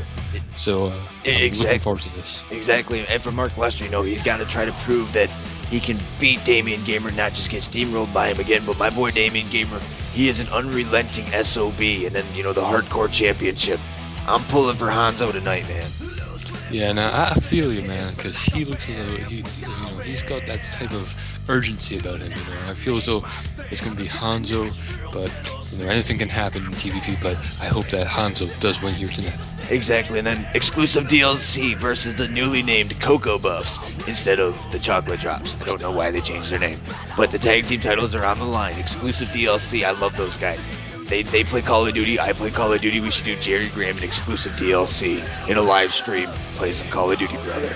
So I'm looking forward to this. Exactly. And for Mark Lester, he's got to try to prove that he can beat Damien Gamer, not just get steamrolled by him again. But my boy Damien Gamer, he is an unrelenting SOB. And then, the hardcore championship. I'm pulling for Hanzo tonight, man. Yeah, now I feel you, man, because he looks as though he's got that type of urgency about him. I feel as though it's going to be Hanzo, but anything can happen in TVP. But I hope that Hanzo does win here tonight. Exactly, and then exclusive DLC versus the newly named Cocoa Buffs instead of the Chocolate Drops. I don't know why they changed their name, but the tag team titles are on the line. Exclusive DLC, I love those guys. They play Call of Duty, I play Call of Duty. We should do Jerry Graham and exclusive DLC in a live stream. Play some Call of Duty, brother.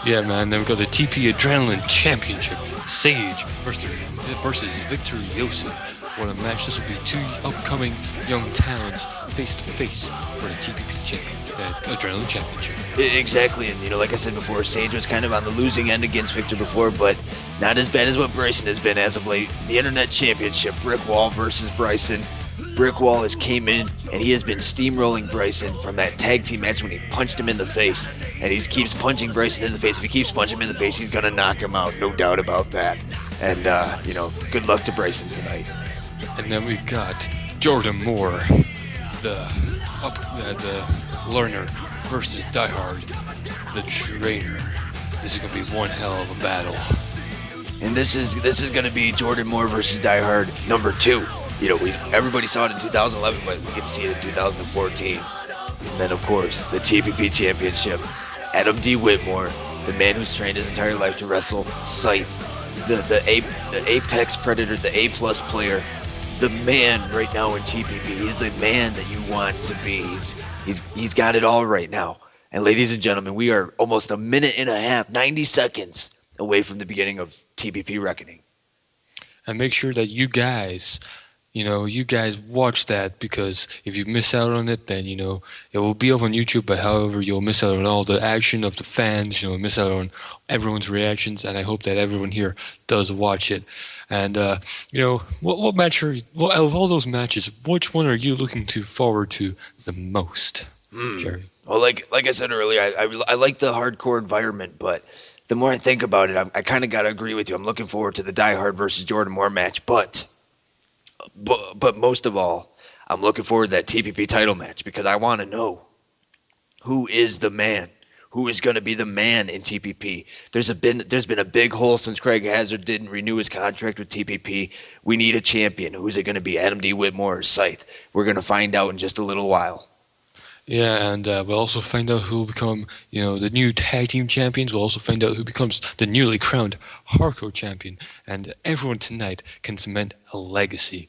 Yeah, man. Then we got the TP Adrenaline Championship. Sage versus Victorioso. What a match. This will be two upcoming young talents face to face for the TPP Adrenaline Championship. Exactly, and like I said before, Sage was kind of on the losing end against Victor before, but not as bad as what Bryson has been as of late. The Internet Championship, Brick Wall versus Bryson. Brick Wall has came in, and he has been steamrolling Bryson from that tag team match when he punched him in the face. And he keeps punching Bryson in the face. If he keeps punching him in the face, he's going to knock him out, no doubt about that. And, good luck to Bryson tonight. And then we've got Jordan Moore, the learner versus Die Hard, the trainer. This is going to be one hell of a battle. And this is going to be Jordan Moore versus Die Hard number 2. Everybody saw it in 2011, but we get to see it in 2014. And then, of course, the TPP Championship. Adam D. Whitmore, the man who's trained his entire life to wrestle Scythe, the Apex Predator, the A-plus player, the man right now in TPP. He's the man that you want to be. He's got it all right now. And ladies and gentlemen, we are almost a minute and a half, 90 seconds away from the beginning of TPP Reckoning. And make sure that you guys watch that, because if you miss out on it, then, it will be up on YouTube, but however, you'll miss out on all the action of the fans, miss out on everyone's reactions, and I hope that everyone here does watch it. And, what match out of all those matches, which one are you looking forward to the most, Jerry? Well, like I said earlier, I like the hardcore environment, but the more I think about it, I kind of got to agree with you. I'm looking forward to the Die Hard versus Jordan Moore match, but most of all, I'm looking forward to that TPP title match, because I want to know who is the man, who is going to be the man in TPP. There's been a big hole since Craig Hazard didn't renew his contract with TPP. We need a champion. Who's it going to be? Adam D. Whitmore or Scythe? We're going to find out in just a little while. Yeah, and we'll also find out who will become, the new tag team champions. We'll also find out who becomes the newly crowned hardcore champion. And everyone tonight can cement a legacy,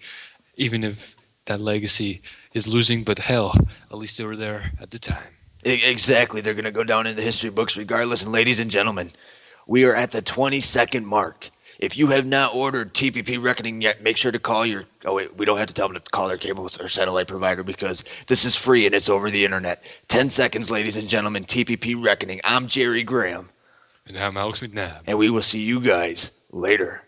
even if that legacy is losing. But hell, at least they were there at the time. Exactly. They're going to go down in the history books regardless. And ladies and gentlemen, we are at the 20-second mark. If you have not ordered TPP Reckoning yet, make sure to call your... Oh, wait, we don't have to tell them to call their cable or satellite provider, because this is free and it's over the internet. 10 seconds, ladies and gentlemen. TPP Reckoning. I'm Jerry Graham. And I'm Alex McNabb. And we will see you guys later.